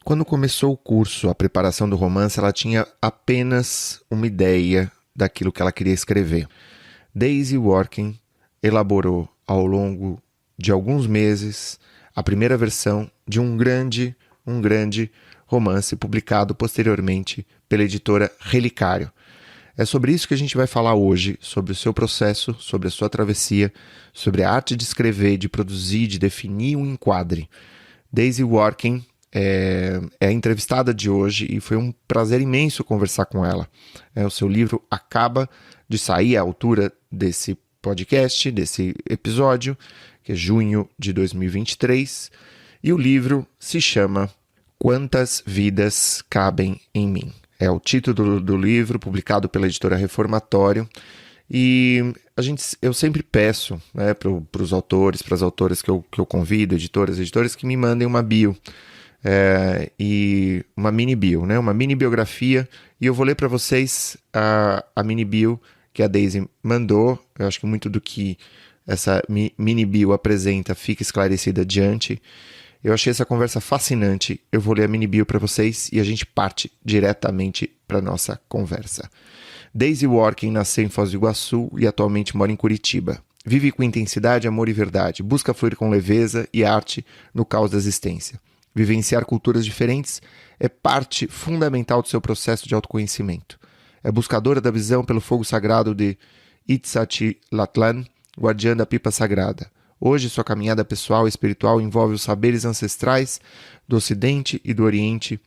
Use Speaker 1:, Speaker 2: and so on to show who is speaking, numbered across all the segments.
Speaker 1: Quando começou o curso, a preparação do romance, ela tinha apenas uma ideia daquilo que ela queria escrever. Daisy Working elaborou ao longo de alguns meses a primeira versão de um grande romance publicado posteriormente pela editora Relicário. É sobre isso que a gente vai falar hoje, sobre o seu processo, sobre a sua travessia, sobre a arte de escrever, de produzir, de definir um enquadre. Daisy Working é a entrevistada de hoje e foi um prazer imenso conversar com ela. O seu livro acaba de sair à altura desse podcast, desse episódio, que é junho de 2023, e o livro se chama Quantas Vidas Cabem em Mim. É o título do livro, publicado pela editora Reformatório. E eu sempre peço, né, para os autores, para as autoras que eu convido, editores, que me mandem uma bio. E uma mini bio, né? Uma mini biografia, e eu vou ler para vocês a mini bio que a Daisy mandou. Eu acho que muito do que essa mini bio apresenta fica esclarecido adiante. Eu achei essa conversa fascinante. Eu vou ler a mini bio para vocês e a gente parte diretamente para nossa conversa. Daisy Working nasceu em Foz do Iguaçu e atualmente mora em Curitiba. Vive com intensidade, amor e verdade. Busca fluir com leveza e arte no caos da existência. Vivenciar culturas diferentes é parte fundamental do seu processo de autoconhecimento. É buscadora da visão pelo fogo sagrado de Itzachilatlan, guardiã da pipa sagrada. Hoje, sua caminhada pessoal e espiritual envolve os saberes ancestrais do Ocidente e do Oriente,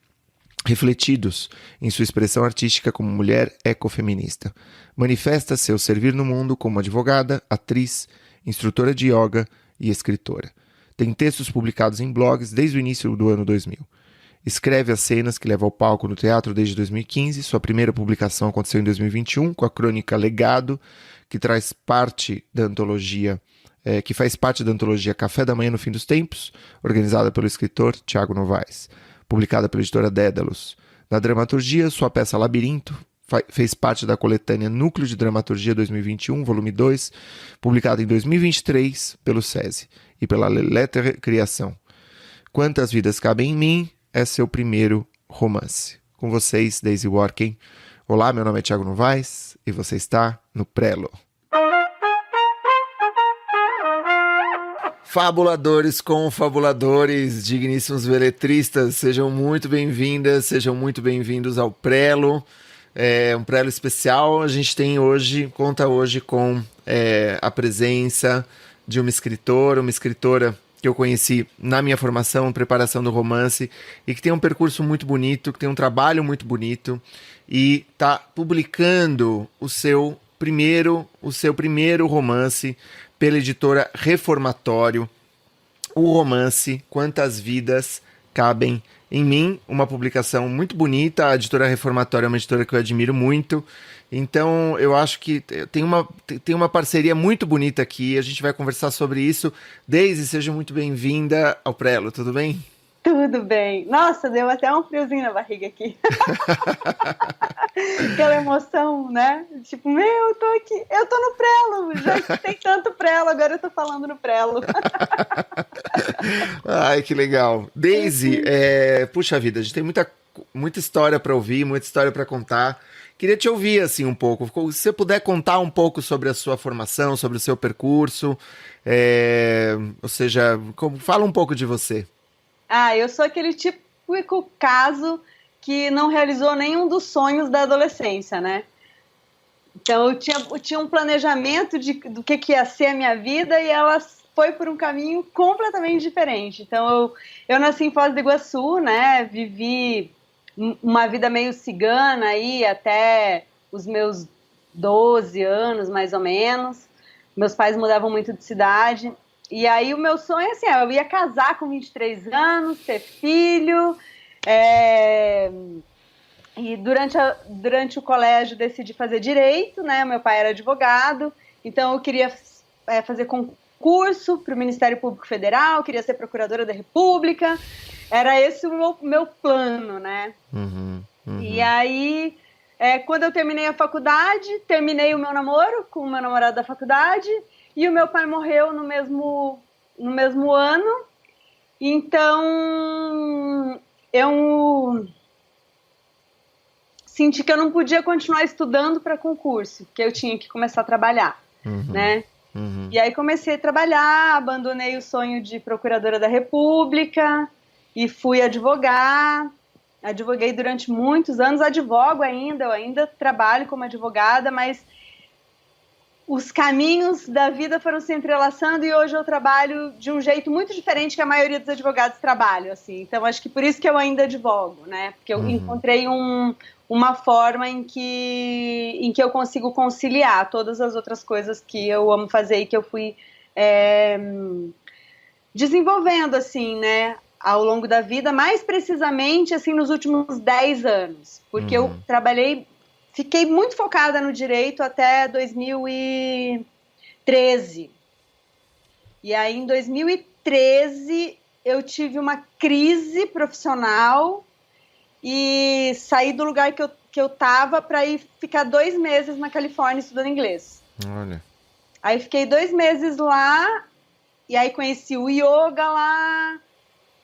Speaker 1: refletidos em sua expressão artística como mulher ecofeminista. Manifesta seu servir no mundo como advogada, atriz, instrutora de yoga e escritora. Tem textos publicados em blogs desde o início do ano 2000. Escreve as cenas que leva ao palco no teatro desde 2015. Sua primeira publicação aconteceu em 2021 com a crônica Legado, que faz parte da antologia Café da Manhã no Fim dos Tempos, organizada pelo escritor Tiago Novaes, publicada pela editora Dédalus. Na dramaturgia, sua peça Labirinto fez parte da coletânea Núcleo de Dramaturgia 2021, volume 2, publicada em 2023 pelo SESI e pela Letter Criação. Quantas Vidas Cabem em Mim é seu primeiro romance. Com vocês, Daisy Working. Olá, meu nome é Tiago Novaes e você está no Prelo. Fabuladores, confabuladores, digníssimos veletristas, sejam muito bem-vindas, sejam muito bem-vindos ao Prelo. É um Prelo especial. A gente conta hoje com a presença de uma escritora que eu conheci na minha formação, preparação do romance, e que tem um percurso muito bonito, que tem um trabalho muito bonito, e está publicando o seu primeiro romance pela editora Reformatório, o romance Quantas Vidas Cabem em Mim, uma publicação muito bonita. A editora Reformatória é uma editora que eu admiro muito, então eu acho que tem uma parceria muito bonita aqui. A gente vai conversar sobre isso. Daisy, seja muito bem-vinda ao Prelo, tudo bem?
Speaker 2: Tudo bem. Nossa, deu até um friozinho na barriga aqui. Aquela emoção, né? Tipo, eu tô aqui, eu tô no Prelo. Já tem tanto Prelo, agora eu tô falando no Prelo.
Speaker 1: Ai, que legal. Daisy, puxa vida, a gente tem muita história para ouvir, muita história para contar. Queria te ouvir assim um pouco. Se você puder contar um pouco sobre a sua formação, sobre o seu percurso, ou seja, fala um pouco de você.
Speaker 2: Eu sou aquele típico caso que não realizou nenhum dos sonhos da adolescência, né? Então eu tinha um planejamento do que ia ser a minha vida e ela foi por um caminho completamente diferente. Então eu nasci em Foz do Iguaçu, né? Vivi uma vida meio cigana aí até os meus 12 anos, mais ou menos. Meus pais mudavam muito de cidade. E aí o meu sonho, assim, eu ia casar com 23 anos, ter filho. E durante o colégio decidi fazer direito, né? Meu pai era advogado, então eu queria fazer concurso para o Ministério Público Federal, queria ser procuradora da República. Era esse o meu plano, né?
Speaker 1: Uhum.
Speaker 2: E aí, quando eu terminei a faculdade, terminei o meu namoro com o meu namorado da faculdade, e o meu pai morreu no mesmo ano. Então, eu senti que eu não podia continuar estudando para concurso, que eu tinha que começar a trabalhar, né? E aí comecei a trabalhar, abandonei o sonho de procuradora da República e fui advogar. Advoguei durante muitos anos, advogo ainda, eu ainda trabalho como advogada, mas os caminhos da vida foram se entrelaçando e hoje eu trabalho de um jeito muito diferente que a maioria dos advogados trabalham, assim. Então, acho que por isso que eu ainda advogo, né? Porque eu encontrei uma forma em que eu consigo conciliar todas as outras coisas que eu amo fazer e que eu fui desenvolvendo, assim, né? Ao longo da vida, mais precisamente, assim, nos últimos 10 anos. Porque eu fiquei muito focada no direito até 2013. E aí, em 2013, eu tive uma crise profissional e saí do lugar que eu tava para ir ficar 2 meses na Califórnia estudando inglês.
Speaker 1: Olha.
Speaker 2: Aí fiquei 2 meses lá, e aí conheci o yoga lá.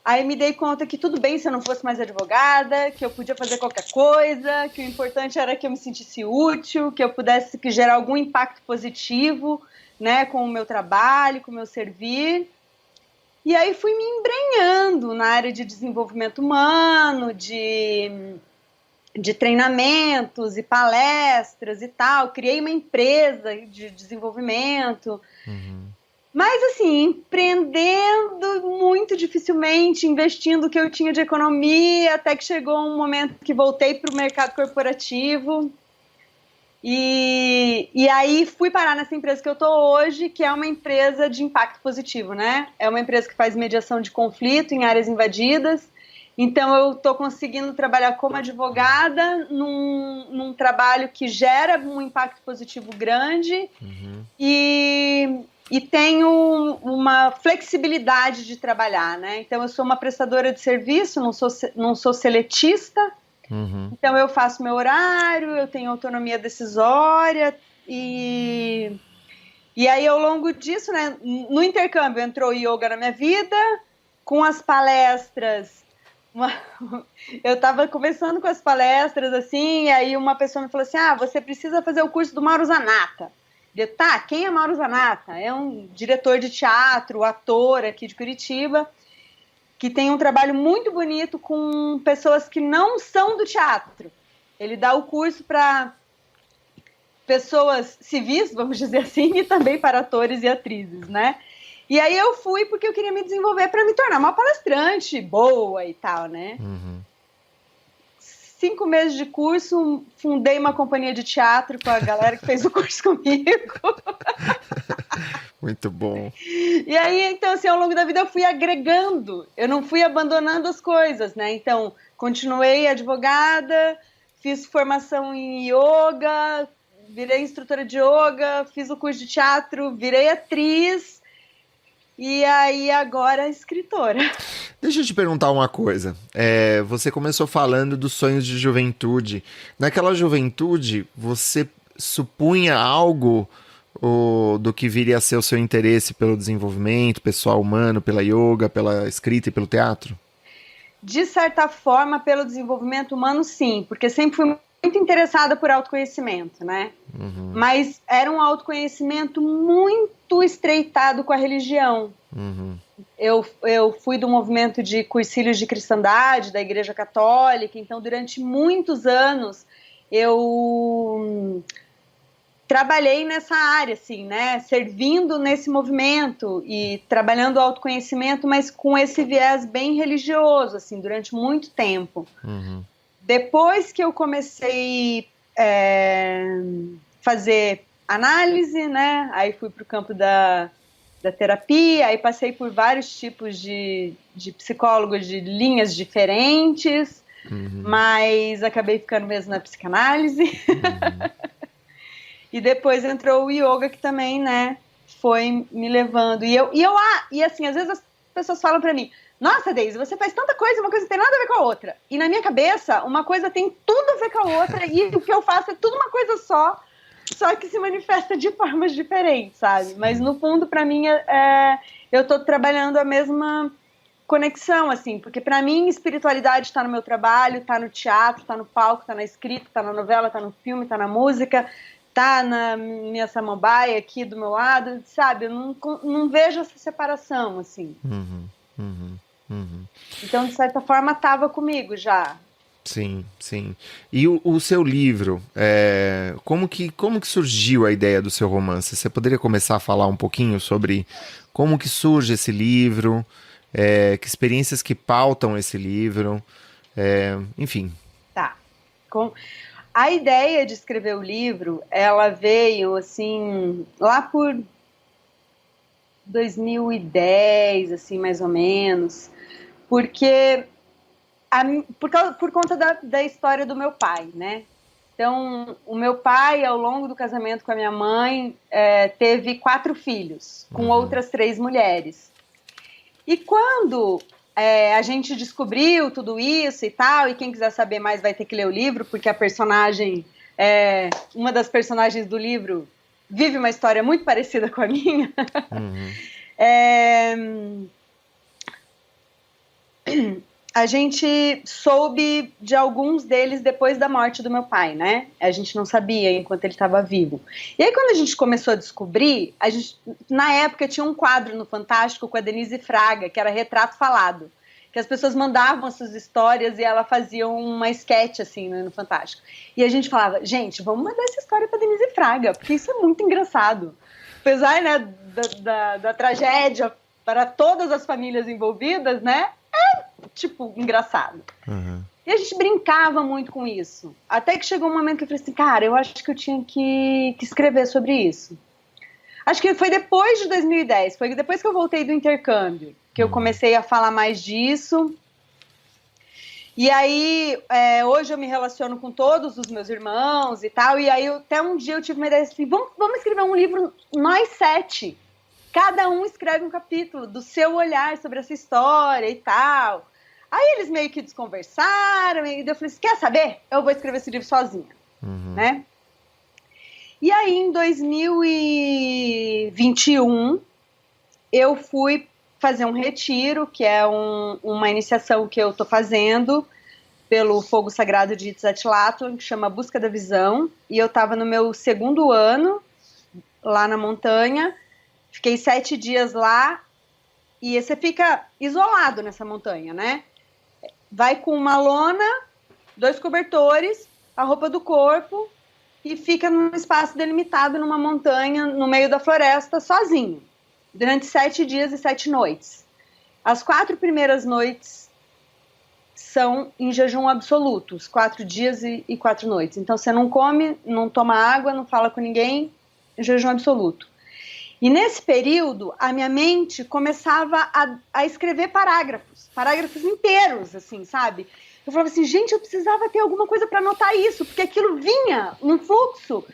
Speaker 2: Aí me dei conta que tudo bem se eu não fosse mais advogada, que eu podia fazer qualquer coisa, que o importante era que eu me sentisse útil, que eu pudesse gerar algum impacto positivo, né, com o meu trabalho, com o meu servir. E aí fui me embrenhando na área de desenvolvimento humano, de treinamentos e palestras e tal. Criei uma empresa de desenvolvimento. Mas, assim, empreendendo muito dificilmente, investindo o que eu tinha de economia, até que chegou um momento que voltei para o mercado corporativo. E aí fui parar nessa empresa que eu estou hoje, que é uma empresa de impacto positivo, né? É uma empresa que faz mediação de conflito em áreas invadidas. Então, eu estou conseguindo trabalhar como advogada num trabalho que gera um impacto positivo grande e tenho uma flexibilidade de trabalhar, né? Então, eu sou uma prestadora de serviço, não sou seletista. Então, eu faço meu horário, eu tenho autonomia decisória e aí, ao longo disso, né, no intercâmbio, entrou yoga na minha vida, com as palestras. Eu estava conversando com as palestras, assim, e aí uma pessoa me falou assim, você precisa fazer o curso do Mauro Zanata. Eu, tá, quem é Mauro Zanata? É um diretor de teatro, ator aqui de Curitiba, que tem um trabalho muito bonito com pessoas que não são do teatro. Ele dá o curso para pessoas civis, vamos dizer assim, e também para atores e atrizes, né? E aí eu fui porque eu queria me desenvolver para me tornar uma palestrante boa e tal, né? 5 meses de curso, fundei uma companhia de teatro com a galera que fez o curso comigo.
Speaker 1: Muito bom.
Speaker 2: E aí, então, assim, ao longo da vida eu fui agregando, eu não fui abandonando as coisas, né? Então, continuei advogada, fiz formação em yoga, virei instrutora de yoga, fiz o curso de teatro, virei atriz. E aí, agora, escritora.
Speaker 1: Deixa eu te perguntar uma coisa. Você começou falando dos sonhos de juventude. Naquela juventude, você supunha algo do que viria a ser o seu interesse pelo desenvolvimento pessoal humano, pela yoga, pela escrita e pelo teatro?
Speaker 2: De certa forma, pelo desenvolvimento humano, sim. Porque sempre fui muito interessada por autoconhecimento, né? Mas era um autoconhecimento muito estreitado com a religião. Eu fui do movimento de cursilhos de cristandade, da Igreja Católica, então durante muitos anos eu trabalhei nessa área, assim, né? Servindo nesse movimento e trabalhando o autoconhecimento, mas com esse viés bem religioso, assim, durante muito tempo. Depois que eu comecei fazer análise, né? Aí fui para o campo da terapia, aí passei por vários tipos de psicólogos de linhas diferentes, mas acabei ficando mesmo na psicanálise. E depois entrou o yoga, que também, né, foi me levando. E assim, às vezes as pessoas falam para mim, nossa, Deise, você faz tanta coisa, uma coisa não tem nada a ver com a outra. E na minha cabeça, uma coisa tem tudo a ver com a outra, e o que eu faço é tudo uma coisa só que se manifesta de formas diferentes, sabe? Mas no fundo, para mim, eu tô trabalhando a mesma conexão, assim, porque para mim espiritualidade está no meu trabalho, está no teatro, está no palco, está na escrita, está na novela, está no filme, está na música, tá na minha samambaia aqui do meu lado, sabe? Eu não vejo essa separação, assim. Então, de certa forma, estava comigo já.
Speaker 1: Sim, sim. E o seu livro, como que surgiu a ideia do seu romance? Você poderia começar a falar um pouquinho sobre como que surge esse livro, que experiências que pautam esse livro, enfim.
Speaker 2: Tá. A ideia de escrever o livro, ela veio, assim, lá por 2010, assim, mais ou menos, porque por conta da história do meu pai, né? Então, o meu pai, ao longo do casamento com a minha mãe, teve 4 filhos, com outras 3 mulheres. E quando a gente descobriu tudo isso e tal, e quem quiser saber mais vai ter que ler o livro, porque a personagem, uma das personagens do livro, vive uma história muito parecida com a minha. A gente soube de alguns deles depois da morte do meu pai, né? A gente não sabia enquanto ele estava vivo. E aí, quando a gente começou a descobrir, na época tinha um quadro no Fantástico com a Denise Fraga, que era Retrato Falado, que as pessoas mandavam as suas histórias e ela fazia uma sketch, assim, no Fantástico. E a gente falava, gente, vamos mandar essa história para Denise Fraga, porque isso é muito engraçado. Apesar, né, da tragédia para todas as famílias envolvidas, né? Tipo, engraçado. E a gente brincava muito com isso. Até que chegou um momento que eu falei assim, cara, eu acho que eu tinha que escrever sobre isso. Acho que foi depois de 2010, foi depois que eu voltei do intercâmbio, que eu comecei a falar mais disso. E aí, hoje eu me relaciono com todos os meus irmãos e tal, e aí até um dia eu tive uma ideia assim, vamos escrever um livro, nós 7. Cada um escreve um capítulo do seu olhar sobre essa história e tal. Aí eles meio que desconversaram, e eu falei assim, quer saber? Eu vou escrever esse livro sozinha, né? E aí, em 2021, eu fui fazer um retiro, que é uma iniciação que eu tô fazendo pelo Fogo Sagrado de Itzatlatlan, que chama Busca da Visão, e eu tava no meu 2º ano, lá na montanha. Fiquei 7 dias lá e você fica isolado nessa montanha, né? Vai com uma lona, 2 cobertores, a roupa do corpo e fica num espaço delimitado numa montanha no meio da floresta sozinho, durante 7 dias e 7 noites. As 4 primeiras noites são em jejum absoluto, os 4 dias e 4 noites. Então você não come, não toma água, não fala com ninguém, em jejum absoluto. E nesse período, a minha mente começava a escrever parágrafos inteiros, assim, sabe? Eu falava assim, gente, eu precisava ter alguma coisa para anotar isso, porque aquilo vinha num fluxo.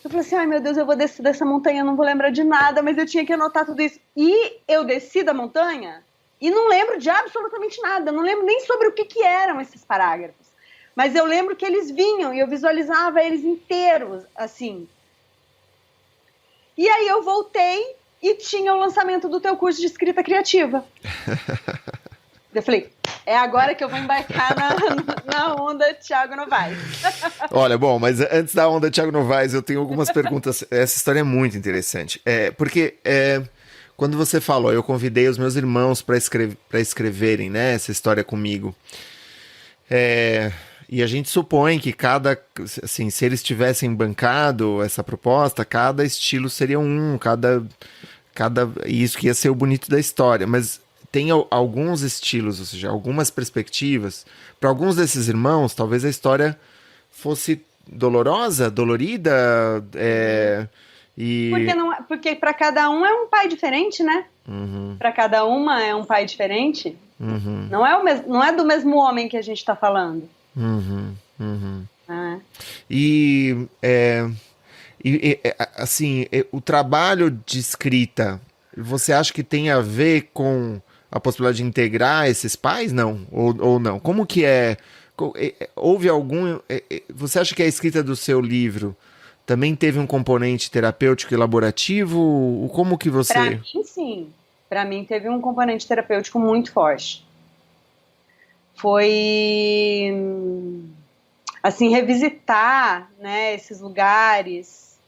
Speaker 2: Eu falei assim, ai meu Deus, eu vou descer dessa montanha, eu não vou lembrar de nada, mas eu tinha que anotar tudo isso. E eu desci da montanha e não lembro de absolutamente nada, não lembro nem sobre o que eram esses parágrafos. Mas eu lembro que eles vinham e eu visualizava eles inteiros, assim. E aí eu voltei e tinha o lançamento do teu curso de escrita criativa. Eu falei, é agora que eu vou embarcar na onda Thiago Novaes.
Speaker 1: Olha, bom, mas antes da onda Thiago Novaes, eu tenho algumas perguntas. Essa história é muito interessante. Porque quando você falou, eu convidei os meus irmãos para escreverem, né, essa história comigo. E a gente supõe que assim, se eles tivessem bancado essa proposta, cada estilo seria isso que ia ser o bonito da história. Mas tem alguns estilos, ou seja, algumas perspectivas. Para alguns desses irmãos, talvez a história fosse dolorida,
Speaker 2: Porque para cada um é um pai diferente, né? Para cada uma é um pai diferente. Não é do mesmo homem que a gente está falando.
Speaker 1: Assim, o trabalho de escrita, você acha que tem a ver com a possibilidade de integrar esses pais? Não? Ou não? Como que é? Houve algum... Você acha que a escrita do seu livro também teve um componente terapêutico e elaborativo? Como que você...
Speaker 2: Para mim, sim. para mim teve um componente terapêutico muito forte. Foi, assim, revisitar, né, esses lugares.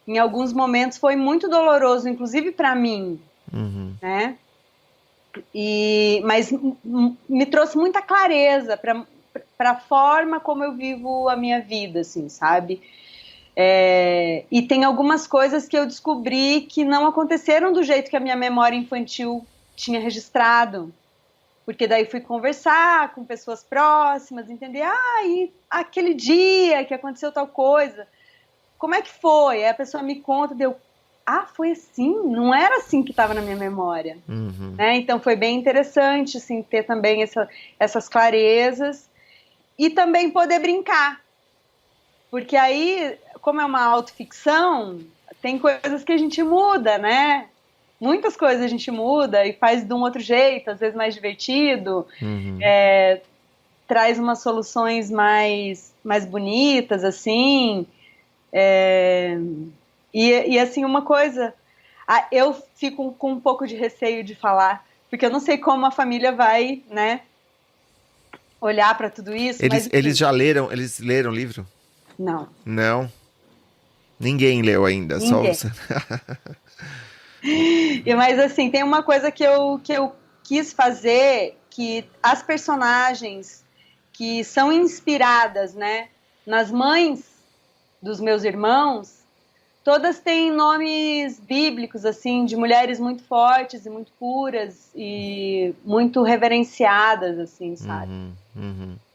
Speaker 2: Em alguns momentos foi muito doloroso, inclusive para mim, né? Mas me trouxe muita clareza para a forma como eu vivo a minha vida, assim, sabe? E tem algumas coisas que eu descobri que não aconteceram do jeito que a minha memória infantil tinha registrado. Porque daí fui conversar com pessoas próximas, entender, e aquele dia que aconteceu tal coisa, como é que foi? Aí a pessoa me conta, foi assim? Não era assim que estava na minha memória. Né? Então foi bem interessante, assim, ter também essas clarezas e também poder brincar. Porque aí, como é uma autoficção, tem coisas que a gente muda, né? Muitas coisas a gente muda e faz de um outro jeito, às vezes mais divertido, traz umas soluções mais bonitas, assim. E assim, uma coisa, eu fico com um pouco de receio de falar, porque eu não sei como a família vai, né, olhar para tudo isso.
Speaker 1: Eles leram o livro?
Speaker 2: Não.
Speaker 1: Não? Ninguém leu ainda,
Speaker 2: Ninguém.
Speaker 1: só você.
Speaker 2: Mas assim, tem uma coisa que eu quis fazer, que as personagens que são inspiradas, né, nas mães dos meus irmãos, todas têm nomes bíblicos, assim, de mulheres muito fortes e muito puras e muito reverenciadas, assim, sabe?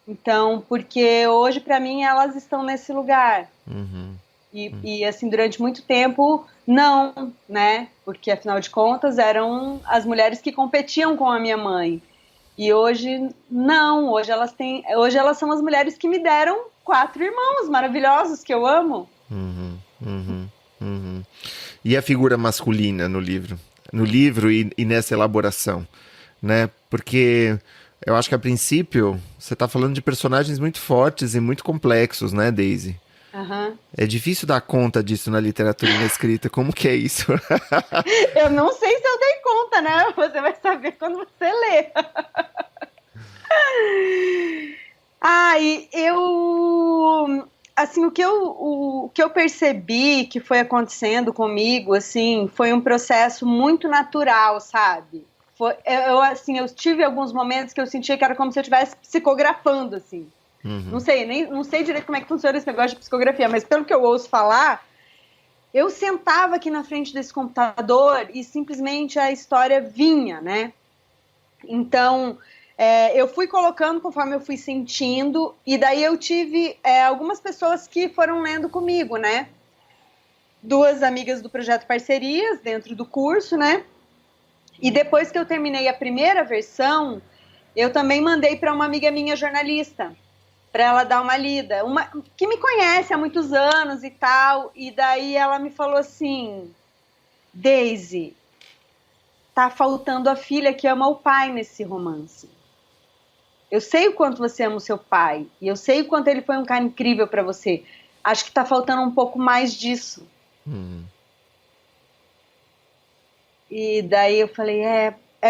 Speaker 2: Então, porque hoje, para mim, elas estão nesse lugar. E, assim, durante muito tempo, não, né? Porque, afinal de contas, eram as mulheres que competiam com a minha mãe. E hoje, não. Hoje elas são as mulheres que me deram 4 irmãos maravilhosos que eu amo.
Speaker 1: E a figura masculina no livro? No livro e nessa elaboração, né? Porque eu acho que, a princípio, você está falando de personagens muito fortes e muito complexos, né, Daisy? É difícil dar conta disso na literatura e na escrita. Como que é isso?
Speaker 2: Eu não sei se eu dei conta, né? Você vai saber quando você lê. E eu... Assim, o que eu percebi que foi acontecendo comigo, assim, foi um processo muito natural, sabe? Eu tive alguns momentos que eu sentia que era como se eu estivesse psicografando, assim. Não sei direito como é que funciona esse negócio de psicografia, mas pelo que eu ouço falar, eu sentava aqui na frente desse computador e simplesmente a história vinha, né? Então, eu fui colocando conforme eu fui sentindo, e daí eu tive algumas pessoas que foram lendo comigo, né? 2 amigas do projeto Parcerias, dentro do curso, né? E depois que eu terminei a primeira versão, eu também mandei para uma amiga minha jornalista, para ela dar uma lida, que me conhece há muitos anos e tal, e daí ela me falou assim, Daisy, tá faltando a filha que ama o pai nesse romance. Eu sei o quanto você ama o seu pai, e eu sei o quanto ele foi um cara incrível para você. Acho que tá faltando um pouco mais disso. E daí eu falei,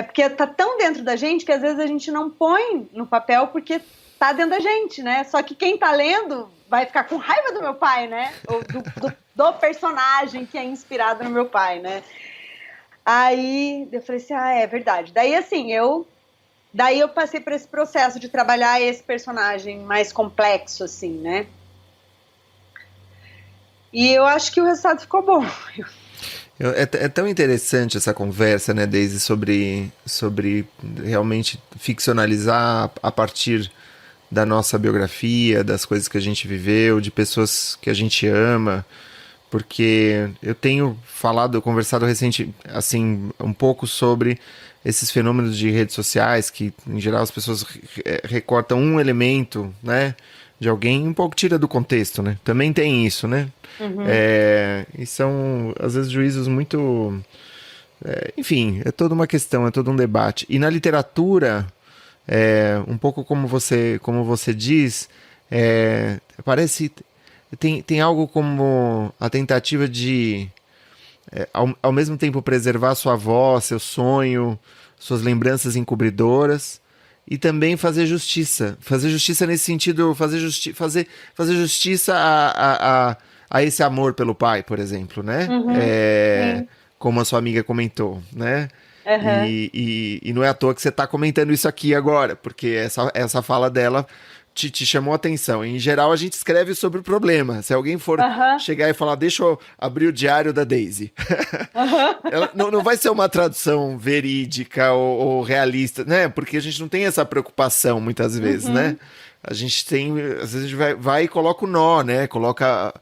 Speaker 2: porque tá tão dentro da gente que às vezes a gente não põe no papel porque tá dentro da gente, né? Só que quem tá lendo vai ficar com raiva do meu pai, né? Ou do personagem que é inspirado no meu pai, né? Aí eu falei assim, é verdade. Daí assim, eu passei por esse processo de trabalhar esse personagem mais complexo, assim, né? E eu acho que o resultado ficou bom.
Speaker 1: É tão interessante essa conversa, né, Daisy, sobre realmente ficcionalizar a partir da nossa biografia, das coisas que a gente viveu, de pessoas que a gente ama, porque eu tenho conversado recente, assim, um pouco sobre esses fenômenos de redes sociais, que em geral as pessoas recortam um elemento, né, de alguém, um pouco tira do contexto, né? Também tem isso, né? E são, às vezes, juízos muito... enfim, é toda uma questão, é todo um debate. E na literatura, um pouco como você diz, parece... Tem algo como a tentativa de ao mesmo tempo preservar sua voz, seu sonho, suas lembranças encobridoras, e também fazer justiça. Fazer justiça nesse sentido, fazer justiça a esse amor pelo pai, por exemplo, né?
Speaker 2: Sim.
Speaker 1: Como a sua amiga comentou, né?
Speaker 2: Aham.
Speaker 1: E não é à toa que você está comentando isso aqui agora, porque essa fala dela te chamou a atenção. Em geral, a gente escreve sobre o problema. Se alguém for
Speaker 2: Aham.
Speaker 1: chegar e falar, deixa eu abrir o diário da Daisy.
Speaker 2: Aham.
Speaker 1: Ela não vai ser uma tradução verídica ou realista, né? Porque a gente não tem essa preocupação muitas vezes, né? A gente tem, às vezes a gente vai e coloca o nó, né? Coloca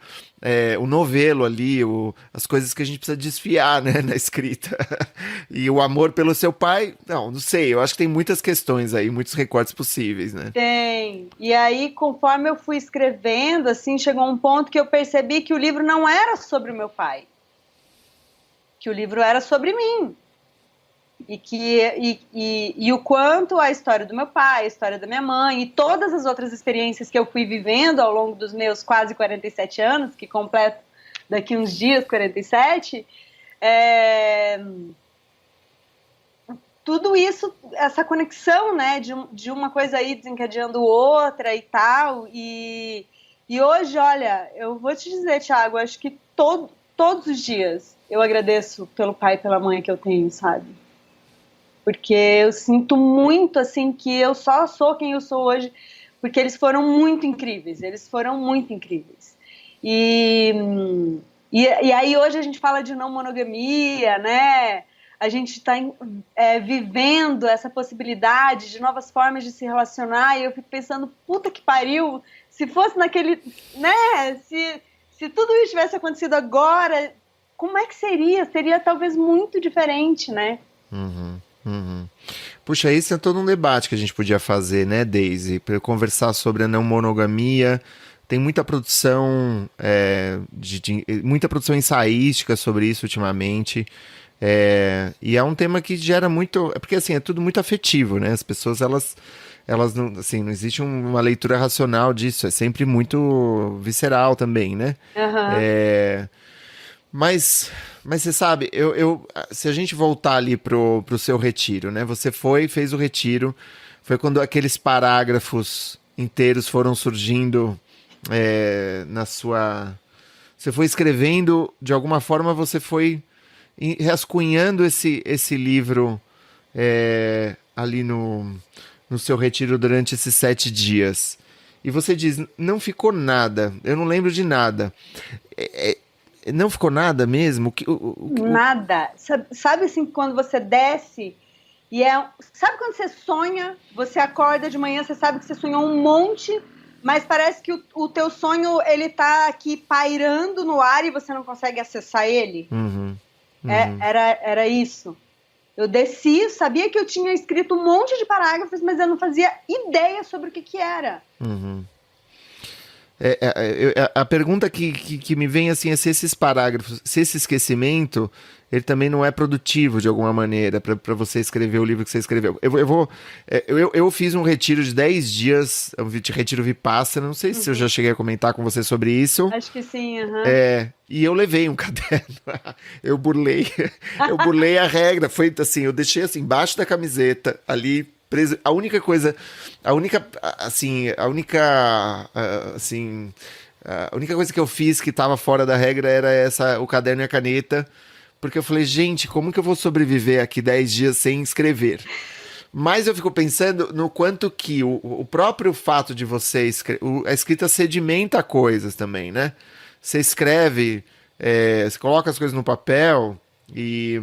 Speaker 1: o novelo ali, as coisas que a gente precisa desfiar, né? Na escrita. E o amor pelo seu pai, não sei. Eu acho que tem muitas questões aí, muitos recortes possíveis, né?
Speaker 2: Tem. E aí, conforme eu fui escrevendo, assim, chegou um ponto que eu percebi que o livro não era sobre o meu pai. Que o livro era sobre mim. E o quanto a história do meu pai, a história da minha mãe e todas as outras experiências que eu fui vivendo ao longo dos meus quase 47 anos, que completo daqui uns dias 47, tudo isso, essa conexão, né, de uma coisa aí desencadeando outra e tal. E hoje, olha, eu vou te dizer, Thiago, acho que todos os dias eu agradeço pelo pai e pela mãe que eu tenho, sabe? Porque eu sinto muito, assim, que eu só sou quem eu sou hoje, porque eles foram muito incríveis, E aí hoje a gente fala de não monogamia, né? A gente está vivendo essa possibilidade de novas formas de se relacionar, e eu fico pensando, puta que pariu, se fosse naquele, né? Se tudo isso tivesse acontecido agora, como é que seria? Seria talvez muito diferente, né?
Speaker 1: Puxa, esse é todo um debate que a gente podia fazer, né, Daisy? Para conversar sobre a não monogamia. Tem muita produção, muita produção ensaística sobre isso ultimamente. E é um tema que gera muito. Porque assim, é tudo muito afetivo, né? As pessoas, elas não, assim, não existe uma leitura racional disso. É sempre muito visceral também, né? Mas você sabe, se a gente voltar ali pro seu retiro, né? Você fez o retiro, foi quando aqueles parágrafos inteiros foram surgindo na sua... Você foi escrevendo, de alguma forma você foi rascunhando esse livro ali no seu retiro durante esses 7 dias. E você diz, não ficou nada, eu não lembro de nada. Não ficou nada mesmo?
Speaker 2: Nada. Sabe assim, quando você desce e sabe quando você sonha, você acorda de manhã, você sabe que você sonhou um monte, mas parece que o teu sonho, ele tá aqui pairando no ar e você não consegue acessar ele? Era isso. Eu desci, sabia que eu tinha escrito um monte de parágrafos, mas eu não fazia ideia sobre o que era.
Speaker 1: A pergunta que me vem assim é se esses parágrafos, se esse esquecimento, ele também não é produtivo de alguma maneira para você escrever o livro que você escreveu. Eu fiz um retiro de 10 dias, um retiro Vipassana, não sei se eu já cheguei a comentar com você sobre isso.
Speaker 2: Acho que sim,
Speaker 1: E eu levei um caderno, eu burlei a regra, foi assim, eu deixei assim, embaixo da camiseta, ali, preso. A única coisa que eu fiz que estava fora da regra era o caderno e a caneta, porque eu falei, gente, como que eu vou sobreviver aqui 10 dias sem escrever? Mas eu fico pensando no quanto que o próprio fato de você escrever, a escrita sedimenta coisas também, né? Você escreve, você coloca as coisas no papel e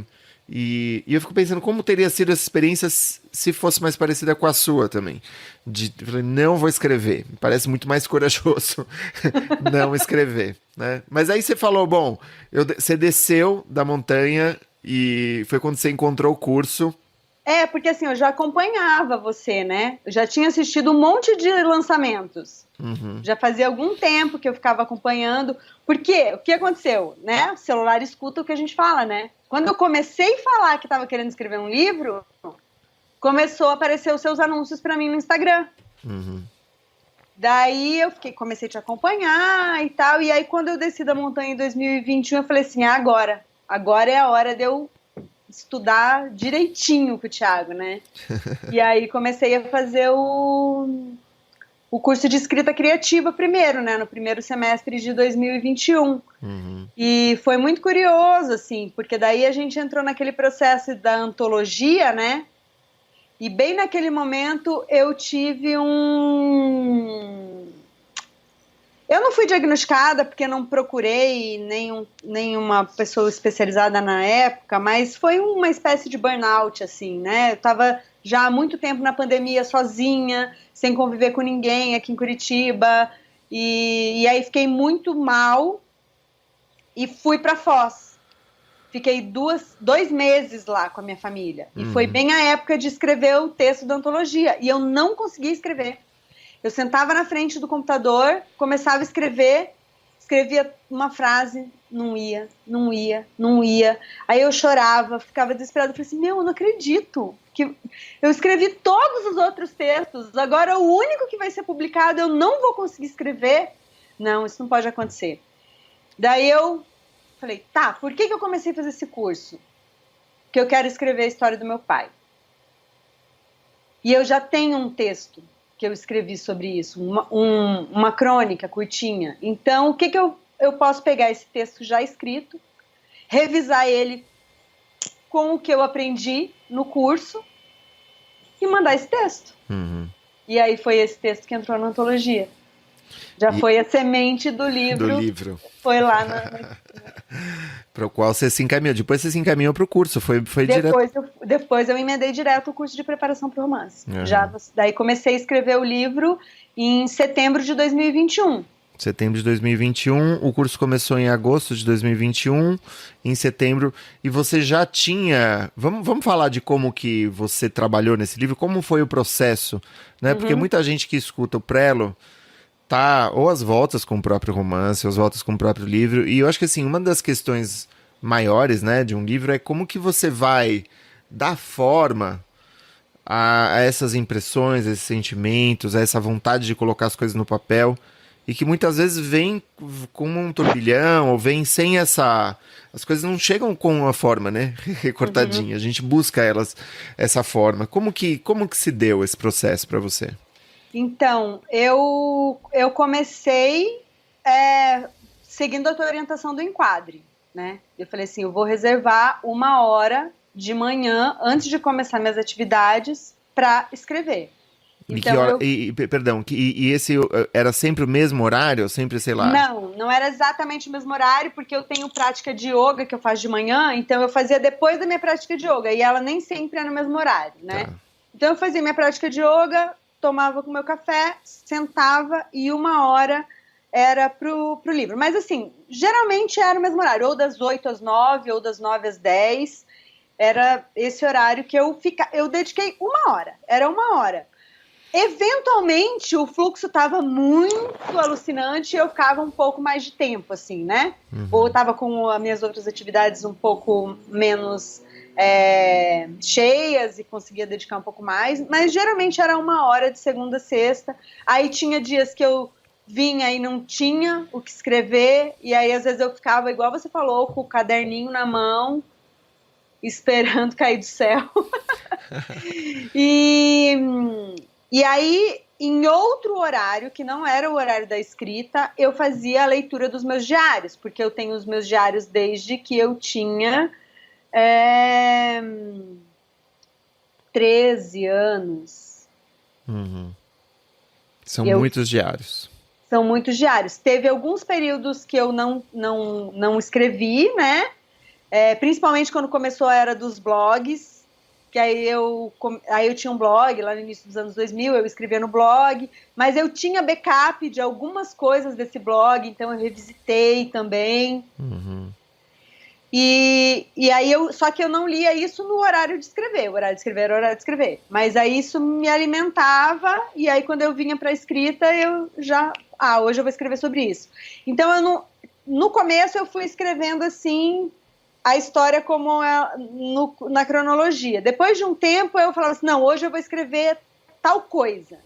Speaker 1: eu fico pensando como teria sido essa experiência se fosse mais parecida com a sua também. Eu falei, não vou escrever. Me parece muito mais corajoso não escrever, né? Mas aí você falou, bom, você desceu da montanha e foi quando você encontrou o curso.
Speaker 2: Porque assim, eu já acompanhava você, né? Eu já tinha assistido um monte de lançamentos. Já fazia algum tempo que eu ficava acompanhando. Porque o que aconteceu, né? O celular escuta o que a gente fala, né? Quando eu comecei a falar que estava querendo escrever um livro, começou a aparecer os seus anúncios para mim no Instagram. Daí eu comecei a te acompanhar e tal. E aí quando eu desci da montanha em 2021, eu falei assim, agora. agora é a hora de eu estudar direitinho com o Thiago, né? E aí comecei a fazer o curso de escrita criativa primeiro, né? No primeiro semestre de 2021. E foi muito curioso, assim, porque daí a gente entrou naquele processo da antologia, né? E bem naquele momento eu tive Eu não fui diagnosticada porque não procurei nenhuma pessoa especializada na época, mas foi uma espécie de burnout, assim, né? Eu estava já há muito tempo na pandemia sozinha, sem conviver com ninguém aqui em Curitiba, e aí fiquei muito mal e fui para Foz. Fiquei 2 meses lá com a minha família. E foi bem a época de escrever o texto da antologia. E eu não conseguia escrever. Eu sentava na frente do computador, começava a escrever, escrevia uma frase, não ia. Aí eu chorava, ficava desesperada. Falei assim, eu não acredito que eu escrevi todos os outros textos. Agora o único que vai ser publicado eu não vou conseguir escrever. Não, isso não pode acontecer. Daí eu falei, tá, por que eu comecei a fazer esse curso? Porque eu quero escrever a história do meu pai. E eu já tenho um texto que eu escrevi sobre isso, uma crônica curtinha. Então, o que eu posso pegar esse texto já escrito, revisar ele com o que eu aprendi no curso e mandar esse texto. E aí foi esse texto que entrou na antologia. Foi a semente do livro. Foi lá
Speaker 1: para o qual você se encaminhou. Depois você se encaminhou para o curso. Foi direto.
Speaker 2: Depois eu emendei direto o curso de preparação para o romance. Daí comecei a escrever o livro em setembro de 2021.
Speaker 1: Setembro de 2021, o curso começou em agosto de 2021, em setembro, e você já tinha... Vamos falar de como que você trabalhou nesse livro, como foi o processo, né? Porque muita gente que escuta o Prelo tá ou às voltas com o próprio romance, ou às voltas com o próprio livro, e eu acho que assim, uma das questões maiores, né, de um livro é como que você vai dar forma a essas impressões, a esses sentimentos, a essa vontade de colocar as coisas no papel, e que muitas vezes vem como um turbilhão, ou vem sem essa... As coisas não chegam com uma forma, né, recortadinha, a gente busca essa forma. Como que se deu esse processo para você?
Speaker 2: Então, eu comecei seguindo a tua orientação do enquadre, né? Eu falei assim, eu vou reservar 1 hora de manhã, antes de começar minhas atividades, para escrever. Então,
Speaker 1: perdão, esse era sempre o mesmo horário? Sempre, sei lá...
Speaker 2: Não era exatamente o mesmo horário, porque eu tenho prática de yoga que eu faço de manhã, então eu fazia depois da minha prática de yoga, e ela nem sempre é no mesmo horário, né? Tá. Então eu fazia minha prática de yoga, tomava com meu café, sentava e 1 hora era pro livro. Mas assim, geralmente era o mesmo horário, ou das 8 às 9, ou das 9 às 10. Era esse horário que eu dediquei 1 hora. Era 1 hora. Eventualmente, o fluxo estava muito alucinante e eu ficava um pouco mais de tempo, assim, né? Ou estava com as minhas outras atividades um pouco menos... cheias e conseguia dedicar um pouco mais, mas geralmente era 1 hora de segunda a sexta. Aí tinha dias que eu vinha e não tinha o que escrever, e aí às vezes eu ficava, igual você falou, com o caderninho na mão, esperando cair do céu. E aí, em outro horário, que não era o horário da escrita, eu fazia a leitura dos meus diários, porque eu tenho os meus diários desde que eu tinha 13 anos.
Speaker 1: São muitos diários.
Speaker 2: São muitos diários. Teve alguns períodos que eu não escrevi, né? Principalmente quando começou a era dos blogs, que aí eu tinha um blog lá no início dos anos 2000, eu escrevia no blog, mas eu tinha backup de algumas coisas desse blog, então eu revisitei também. E aí só que eu não lia isso no horário de escrever. O horário de escrever era o horário de escrever. Mas aí isso me alimentava, e aí quando eu vinha para a escrita, eu já... hoje eu vou escrever sobre isso. Então no começo eu fui escrevendo assim a história como na cronologia. Depois de um tempo eu falava assim, não, hoje eu vou escrever tal coisa.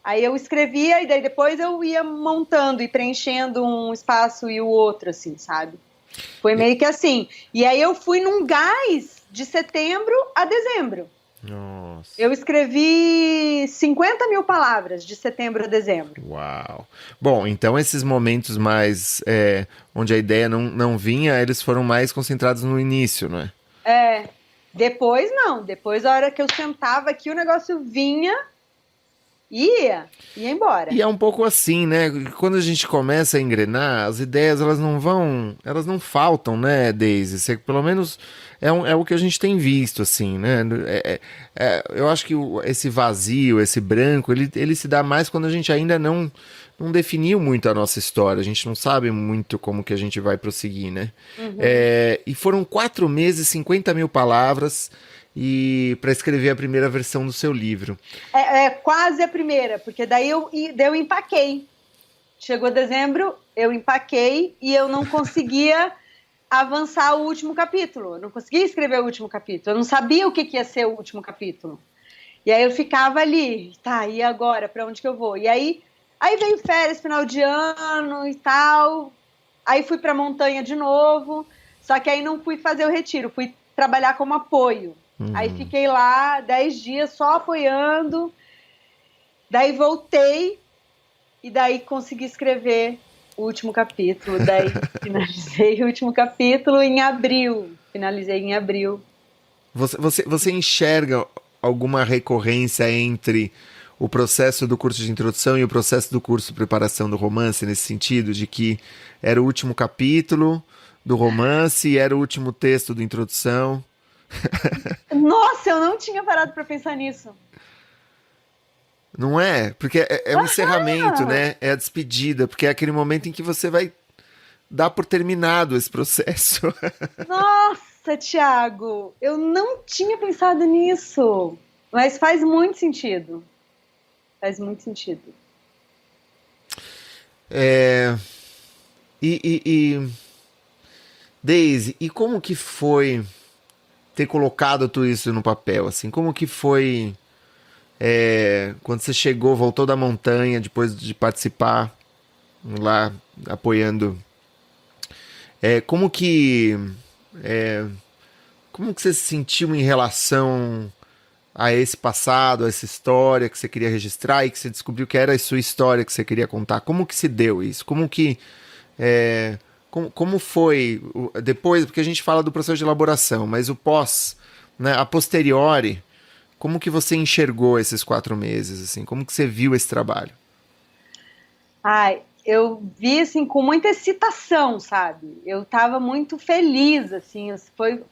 Speaker 2: Aí eu escrevia e daí depois eu ia montando e preenchendo um espaço e o outro, assim, sabe? Foi meio que assim. E aí eu fui num gás de setembro a dezembro.
Speaker 1: Nossa.
Speaker 2: Eu escrevi 50 mil palavras de setembro a dezembro.
Speaker 1: Uau. Bom, então esses momentos mais onde a ideia não vinha, eles foram mais concentrados no início, não é?
Speaker 2: Depois não. Depois, a hora que eu sentava aqui, o negócio vinha, ia embora.
Speaker 1: E é um pouco assim, né? Quando a gente começa a engrenar, as ideias elas não faltam, né, Daisy? Pelo menos é o que a gente tem visto, assim, né? Eu acho que esse vazio, esse branco, ele se dá mais quando a gente ainda não definiu muito a nossa história, a gente não sabe muito como que a gente vai prosseguir, né?
Speaker 2: Uhum.
Speaker 1: E foram 4 meses, 50 mil palavras, e para escrever a primeira versão do seu livro.
Speaker 2: Quase a primeira, porque daí eu empaquei. Chegou dezembro, eu empaquei e eu não conseguia avançar o último capítulo. Eu não conseguia escrever o último capítulo. Eu não sabia o que ia ser o último capítulo. E aí eu ficava ali, tá, e agora? Para onde que eu vou? E aí veio férias, final de ano e tal. Aí fui pra montanha de novo. Só que aí não fui fazer o retiro, fui trabalhar como apoio. Aí fiquei lá 10 dias só apoiando. Daí voltei e daí consegui escrever o último capítulo. Daí finalizei o último capítulo em abril. Finalizei em abril.
Speaker 1: Você enxerga alguma recorrência entre o processo do curso de introdução e o processo do curso de preparação do romance, nesse sentido, de que era o último capítulo do romance e era o último texto da introdução?
Speaker 2: Nossa, eu não tinha parado para pensar nisso.
Speaker 1: Não é? Porque é um encerramento, né? É a despedida, porque é aquele momento em que você vai dar por terminado esse processo.
Speaker 2: Nossa, Thiago, eu não tinha pensado nisso, mas faz muito sentido. Faz muito sentido.
Speaker 1: Daisy, e como que foi ter colocado tudo isso no papel, assim? Como que foi quando você chegou, voltou da montanha, depois de participar lá, apoiando? Como que você se sentiu em relação a esse passado, a essa história que você queria registrar e que você descobriu que era a sua história que você queria contar? Como que se deu isso? Como foi depois, porque a gente fala do processo de elaboração, mas o pós, né, a posteriori, como que você enxergou esses 4 meses, assim? Como que você viu esse trabalho?
Speaker 2: Eu vi, assim, com muita excitação, sabe? Eu estava muito feliz, assim, foi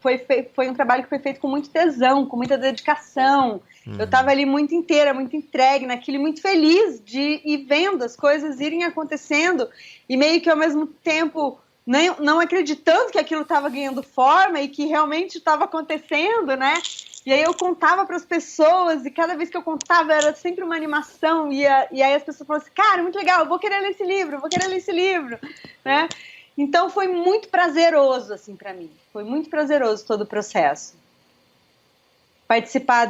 Speaker 2: um trabalho que foi feito com muito tesão, com muita dedicação. Eu estava ali muito inteira, muito entregue naquilo, muito feliz de ir vendo as coisas irem acontecendo e meio que ao mesmo tempo não acreditando que aquilo estava ganhando forma e que realmente estava acontecendo, né? E aí eu contava para as pessoas e cada vez que eu contava era sempre uma animação e aí as pessoas falavam assim, cara, muito legal, eu vou querer ler esse livro, né? Então foi muito prazeroso, assim, para mim. Foi muito prazeroso todo o processo. Participar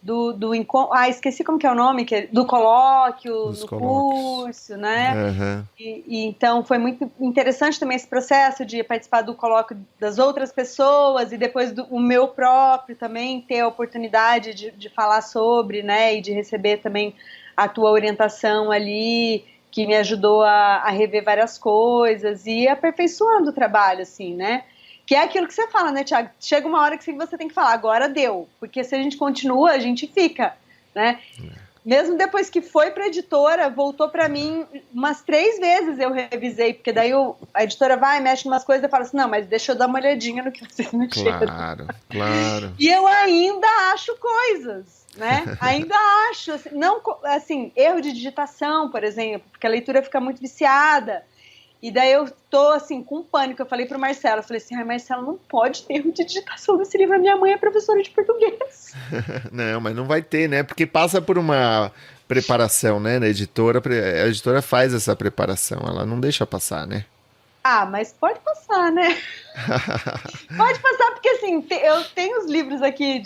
Speaker 2: do encontro... esqueci como que é o nome, do colóquio, do curso, né?
Speaker 1: Uhum.
Speaker 2: E então foi muito interessante também esse processo de participar do colóquio das outras pessoas e depois o meu próprio também ter a oportunidade de falar sobre, né? E de receber também a tua orientação ali, que me ajudou a rever várias coisas e aperfeiçoando o trabalho, assim, né? Que é aquilo que você fala, né, Thiago? Chega uma hora que você tem que falar, agora deu. Porque se a gente continua, a gente fica, né? Mesmo depois que foi para a editora, voltou para mim umas 3 vezes eu revisei. Porque daí a editora vai, mexe em umas coisas e fala assim, não, mas deixa eu dar uma olhadinha no que vocês mexeram.
Speaker 1: Claro.
Speaker 2: E eu ainda acho coisas, né? Ainda acho. Assim, não, assim, erro de digitação, por exemplo, porque a leitura fica muito viciada. E daí eu tô, assim, com pânico. Eu falei pro Marcelo, eu falei assim, Marcelo, não pode ter erro de digitação nesse livro. A minha mãe é professora de português.
Speaker 1: Não, mas não vai ter, né? Porque passa por uma preparação, né? Na editora, a editora faz essa preparação, ela não deixa passar, né?
Speaker 2: Mas pode passar, né? Pode passar, porque assim, eu tenho os livros aqui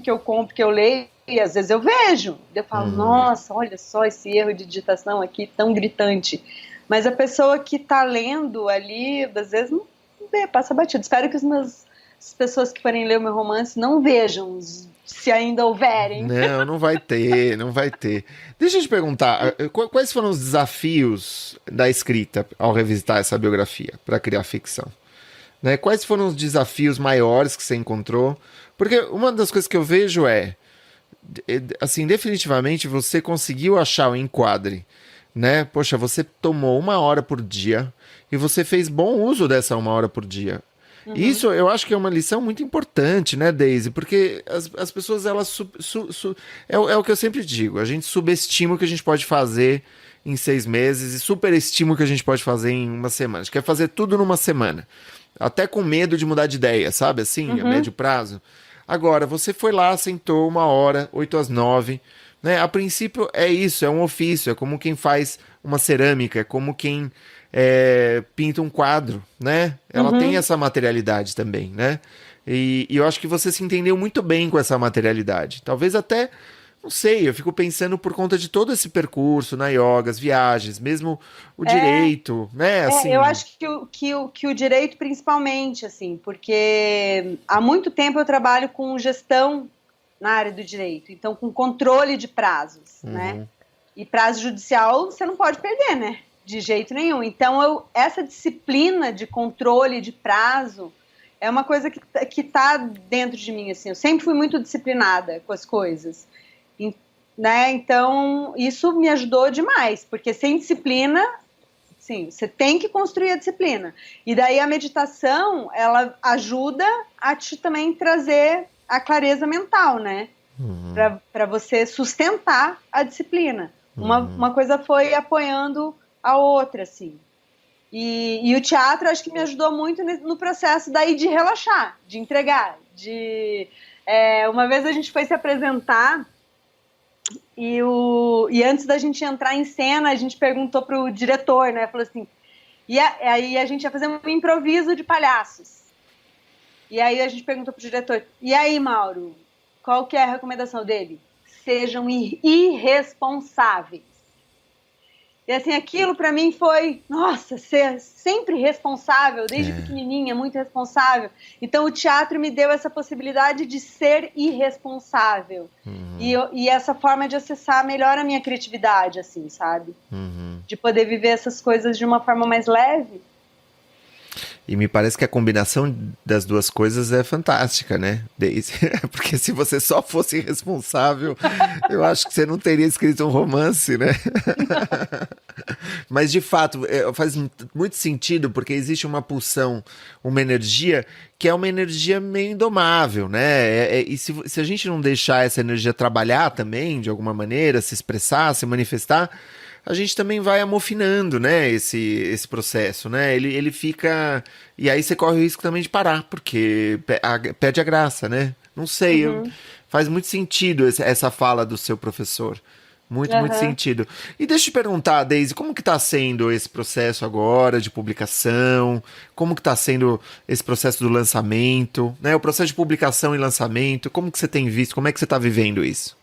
Speaker 2: que eu compro, que eu leio, e às vezes eu vejo. Eu falo, nossa, olha só esse erro de digitação aqui tão gritante. Mas a pessoa que está lendo ali, às vezes não vê, passa batido. Espero que as pessoas que forem ler o meu romance não vejam, se ainda houverem.
Speaker 1: Não vai ter, não vai ter. Deixa eu te perguntar, quais foram os desafios da escrita ao revisitar essa biografia para criar ficção? Né? Quais foram os desafios maiores que você encontrou? Porque uma das coisas que eu vejo assim, definitivamente você conseguiu achar o enquadre, né? Poxa, você tomou 1 hora por dia e você fez bom uso dessa 1 hora por dia. Isso eu acho que é uma lição muito importante, né, Daisy? Porque as pessoas, elas é o que eu sempre digo, a gente subestima o que a gente pode fazer em 6 meses e superestima o que a gente pode fazer em 1 semana. A gente quer fazer tudo numa semana. Até com medo de mudar de ideia, sabe? Assim, a médio prazo. Agora, você foi lá, sentou 1 hora, 8 às 9, né? A princípio é isso, é um ofício, é como quem faz uma cerâmica, é como quem pinta um quadro, né? Ela tem essa materialidade também, né? E eu acho que você se entendeu muito bem com essa materialidade. Talvez até, não sei, eu fico pensando por conta de todo esse percurso na yoga, as viagens, mesmo o direito, né? Assim,
Speaker 2: eu acho que o direito principalmente, assim, porque há muito tempo eu trabalho com gestão na área do direito, então com controle de prazos, né? E prazo judicial você não pode perder, né? De jeito nenhum. Então, essa disciplina de controle de prazo é uma coisa que tá dentro de mim, assim. Eu sempre fui muito disciplinada com as coisas, né? Então, isso me ajudou demais, porque sem disciplina, sim, você tem que construir a disciplina. E daí a meditação, ela ajuda a te também trazer a clareza mental, né? Para você sustentar a disciplina. Uma coisa foi apoiando a outra, assim. E o teatro, acho que me ajudou muito no processo daí de relaxar, de entregar. Uma vez a gente foi se apresentar e antes da gente entrar em cena, a gente perguntou pro diretor, né? Falou assim, aí a gente ia fazer um improviso de palhaços. E aí a gente perguntou pro diretor, e aí, Mauro, qual que é a recomendação dele? Sejam irresponsáveis. E assim, aquilo pra mim foi, nossa, ser sempre responsável, desde pequenininha, muito responsável. Então o teatro me deu essa possibilidade de ser irresponsável. E essa forma de acessar melhor a minha criatividade, assim, sabe? De poder viver essas coisas de uma forma mais leve.
Speaker 1: E me parece que a combinação das duas coisas é fantástica, né? Porque se você só fosse responsável, eu acho que você não teria escrito um romance, né? Mas, de fato, faz muito sentido, porque existe uma pulsão, uma energia, que é uma energia meio indomável, né? E se a gente não deixar essa energia trabalhar também, de alguma maneira, se expressar, se manifestar, a gente também vai amofinando, né, esse processo, né, ele fica, e aí você corre o risco também de parar, porque perde a graça, né, não sei, faz muito sentido essa fala do seu professor, muito sentido. E deixa eu te perguntar, Daisy, como que tá sendo esse processo agora de publicação, como que tá sendo esse processo do lançamento, né, o processo de publicação e lançamento, como que você tem visto, como é que você tá vivendo isso?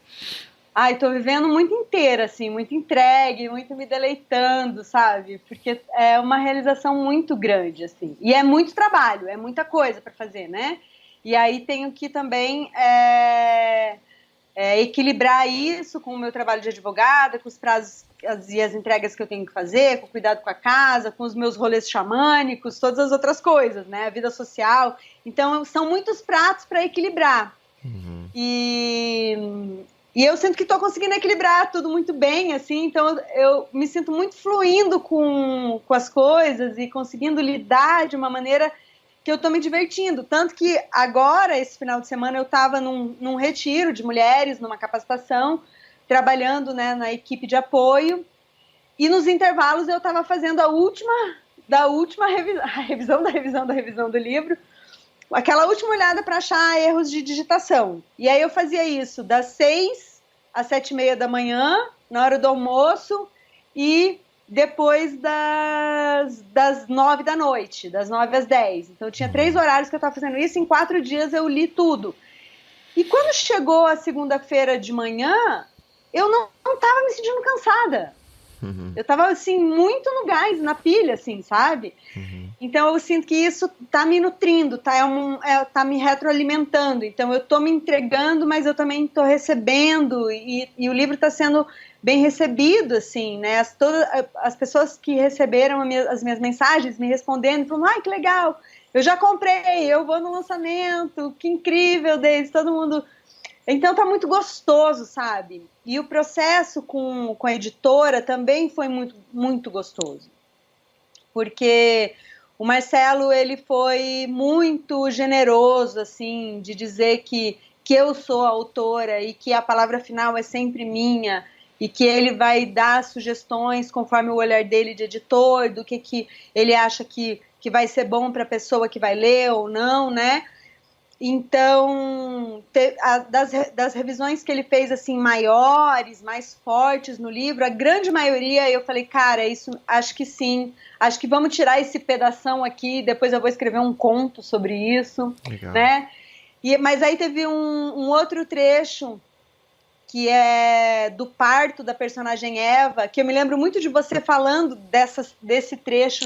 Speaker 2: Ai, tô vivendo muito inteira, assim, muito entregue, muito me deleitando, sabe? Porque é uma realização muito grande, assim. E é muito trabalho, é muita coisa para fazer, né? E aí tenho que também equilibrar isso com o meu trabalho de advogada, com os prazos e as entregas que eu tenho que fazer, com o cuidado com a casa, com os meus rolês xamânicos, todas as outras coisas, né? A vida social. Então, são muitos pratos para equilibrar. E eu sinto que estou conseguindo equilibrar tudo muito bem, assim, então eu me sinto muito fluindo com as coisas e conseguindo lidar de uma maneira que eu estou me divertindo. Tanto que agora, esse final de semana, eu estava num retiro de mulheres, numa capacitação, trabalhando, né, na equipe de apoio, e nos intervalos eu estava fazendo a revisão do livro, aquela última olhada para achar erros de digitação. E aí eu fazia isso das 6 às 7h30 da manhã, na hora do almoço, e depois das 9 da noite, das 9 às 10. Então eu tinha 3 horários que eu estava fazendo isso, em 4 dias eu li tudo. E quando chegou a segunda-feira de manhã, eu não estava me sentindo cansada.
Speaker 1: Uhum.
Speaker 2: Eu tava, assim, muito no gás, na pilha, assim, sabe?
Speaker 1: Uhum.
Speaker 2: Então eu sinto que isso tá me nutrindo, tá me retroalimentando. Então eu tô me entregando, mas eu também tô recebendo, e o livro tá sendo bem recebido, assim, né? As pessoas que receberam as minhas mensagens me respondendo, falando, ai, que legal, eu já comprei, eu vou no lançamento, que incrível, Deise, todo mundo. Então tá muito gostoso, sabe? E o processo com a editora também foi muito, muito gostoso. Porque o Marcelo, ele foi muito generoso, assim, de dizer que eu sou a autora e que a palavra final é sempre minha e que ele vai dar sugestões conforme o olhar dele de editor, do que ele acha que vai ser bom para a pessoa que vai ler ou não, né? Então, das revisões que ele fez assim maiores, mais fortes no livro, a grande maioria eu falei, cara, isso acho que sim, acho que vamos tirar esse pedação aqui, depois eu vou escrever um conto sobre isso,
Speaker 1: Legal.
Speaker 2: né? Mas aí teve um outro trecho que é do parto da personagem Eva, que eu me lembro muito de você falando desse trecho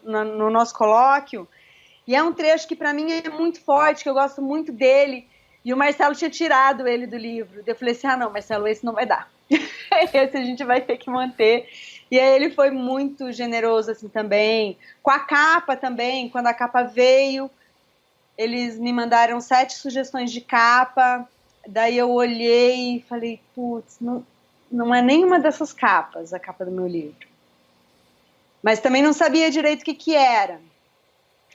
Speaker 2: no nosso colóquio. E é um trecho que para mim é muito forte, que eu gosto muito dele. E o Marcelo tinha tirado ele do livro. Eu falei assim, ah não, Marcelo, esse não vai dar. Esse a gente vai ter que manter. E aí ele foi muito generoso assim também. Com a capa também, quando a capa veio, eles me mandaram 7 sugestões de capa. Daí eu olhei e falei, putz, não é nenhuma dessas capas, a capa do meu livro. Mas também não sabia direito o que era.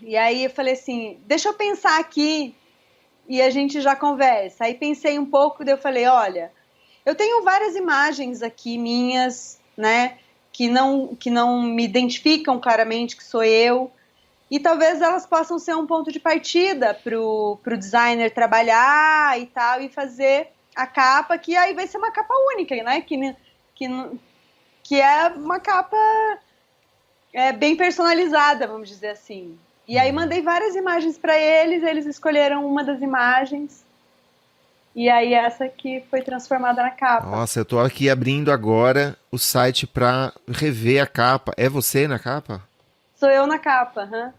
Speaker 2: E aí eu falei assim, deixa eu pensar aqui e a gente já conversa. Aí pensei um pouco, daí eu falei, olha, eu tenho várias imagens aqui minhas, né, que não me identificam claramente que sou eu, e talvez elas possam ser um ponto de partida pro designer trabalhar e tal, e fazer a capa, que aí vai ser uma capa única, né, que é uma capa bem personalizada, vamos dizer assim. E aí mandei várias imagens para eles escolheram uma das imagens, e aí essa que foi transformada na capa.
Speaker 1: Nossa, eu tô aqui abrindo agora o site pra rever a capa. É você na capa?
Speaker 2: Sou eu na capa, uhum.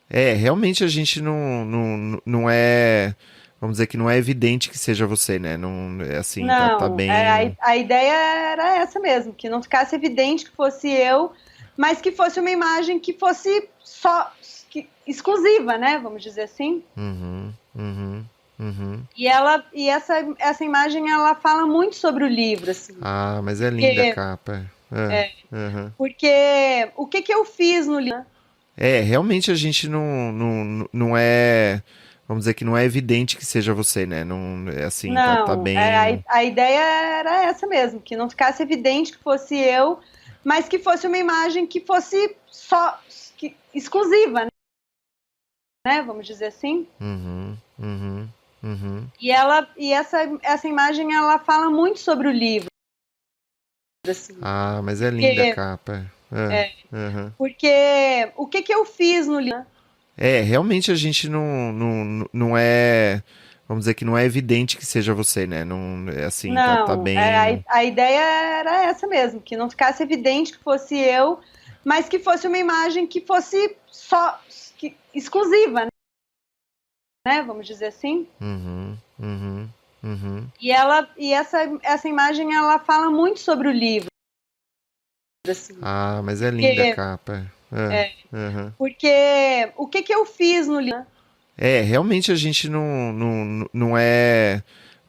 Speaker 1: É, realmente a gente não é. Vamos dizer que não é evidente que seja você, né? Não, é assim, tá
Speaker 2: Não,
Speaker 1: bem.
Speaker 2: a ideia era essa mesmo, que não ficasse evidente que fosse eu, mas que fosse uma imagem que fosse exclusiva, né? Vamos dizer assim.
Speaker 1: Uhum, uhum, uhum.
Speaker 2: E essa imagem ela fala muito sobre o livro, assim.
Speaker 1: Ah, mas é linda a capa. Uhum.
Speaker 2: Porque o que eu fiz no livro?
Speaker 1: É, realmente a gente não é. Vamos dizer que não é evidente que seja você, né? Não, é assim, tá
Speaker 2: Não,
Speaker 1: bem.
Speaker 2: a ideia era essa mesmo, que não ficasse evidente que fosse eu, mas que fosse uma imagem que fosse exclusiva, né? Vamos dizer assim.
Speaker 1: Uhum, uhum, uhum.
Speaker 2: E essa imagem ela fala muito sobre o livro, assim.
Speaker 1: Ah, mas é linda a capa. Uhum.
Speaker 2: Porque o que eu fiz no livro?
Speaker 1: É, realmente a gente não é. Vamos dizer que não é evidente que seja você, né? Não, é assim, tá
Speaker 2: Não,
Speaker 1: bem.
Speaker 2: a ideia era essa mesmo, que não ficasse evidente que fosse eu, mas que fosse uma imagem que fosse exclusiva, né? Vamos dizer assim.
Speaker 1: Uhum, uhum, uhum.
Speaker 2: E essa imagem ela fala muito sobre o livro, assim.
Speaker 1: Ah, mas é linda a capa. Uhum.
Speaker 2: Porque o que eu fiz no livro?
Speaker 1: É, realmente a gente não é.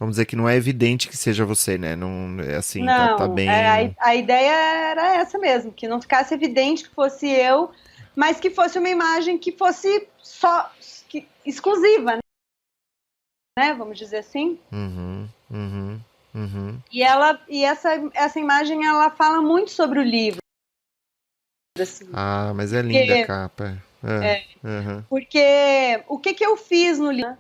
Speaker 1: Vamos dizer que não é evidente que seja você, né? Não, é assim, tá
Speaker 2: Não,
Speaker 1: bem.
Speaker 2: a ideia era essa mesmo, que não ficasse evidente que fosse eu, mas que fosse uma imagem que fosse exclusiva, né? Vamos dizer assim.
Speaker 1: Uhum, uhum, uhum.
Speaker 2: E essa imagem ela fala muito sobre o livro, assim.
Speaker 1: Ah, mas é linda a capa. Uhum.
Speaker 2: Porque o que eu fiz no livro?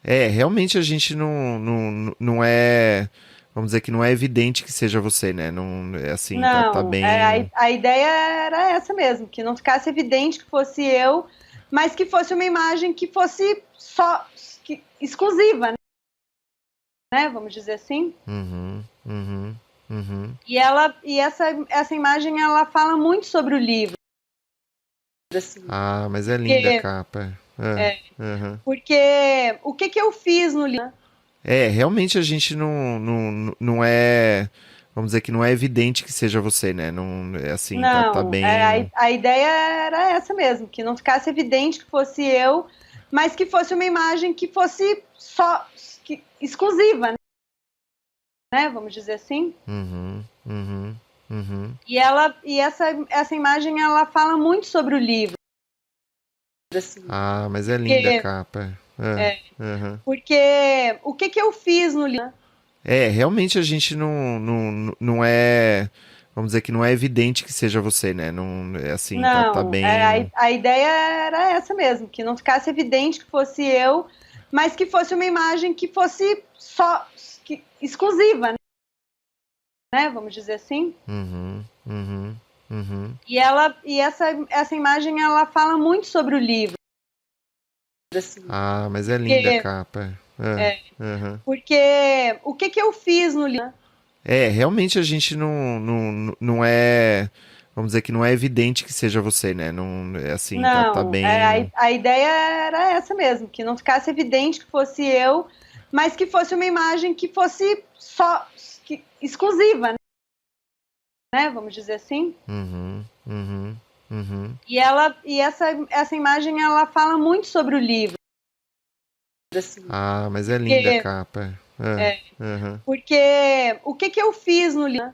Speaker 1: É, realmente a gente não é. Vamos dizer que não é evidente que seja você, né? Não, é assim, tá
Speaker 2: Não,
Speaker 1: bem.
Speaker 2: a ideia era essa mesmo, que não ficasse evidente que fosse eu, mas que fosse uma imagem que fosse exclusiva, né? Vamos dizer assim.
Speaker 1: Uhum, uhum, uhum.
Speaker 2: Essa imagem ela fala muito sobre o livro, assim,
Speaker 1: Ah, mas é linda a
Speaker 2: porque,
Speaker 1: capa. Aham.
Speaker 2: porque o que que eu fiz no livro?
Speaker 1: Realmente a gente não é, vamos dizer que não é evidente que seja você, né? Não, é assim, tá
Speaker 2: Não,
Speaker 1: bem.
Speaker 2: a ideia era essa mesmo, que não ficasse evidente que fosse eu, mas que fosse uma imagem que fosse exclusiva, né? Vamos dizer assim.
Speaker 1: Uhum, uhum, uhum.
Speaker 2: Essa imagem ela fala muito sobre o livro, assim,
Speaker 1: Ah, mas é linda a
Speaker 2: porque,
Speaker 1: capa. Aham.
Speaker 2: porque o que que eu fiz no livro?
Speaker 1: Realmente a gente não é, vamos dizer que não é evidente que seja você, né? Não, é assim, tá
Speaker 2: Não,
Speaker 1: bem.
Speaker 2: a ideia era essa mesmo, que não ficasse evidente que fosse eu, mas que fosse uma imagem que fosse exclusiva, né? Vamos dizer assim.
Speaker 1: Uhum, uhum, uhum.
Speaker 2: Essa imagem ela fala muito sobre o livro, assim,
Speaker 1: Ah, mas é linda a
Speaker 2: porque,
Speaker 1: capa. Aham.
Speaker 2: porque o que que eu fiz no livro?
Speaker 1: Realmente a gente não é, vamos dizer que não é evidente que seja você, né? Não, é assim, tá
Speaker 2: Não,
Speaker 1: bem.
Speaker 2: a ideia era essa mesmo, que não ficasse evidente que fosse eu, mas que fosse uma imagem que fosse exclusiva, né? Vamos dizer assim.
Speaker 1: Uhum, uhum, uhum.
Speaker 2: Essa imagem ela fala muito sobre o livro, assim,
Speaker 1: Ah, mas é linda a
Speaker 2: porque,
Speaker 1: capa. Aham.
Speaker 2: porque o que que eu fiz no livro?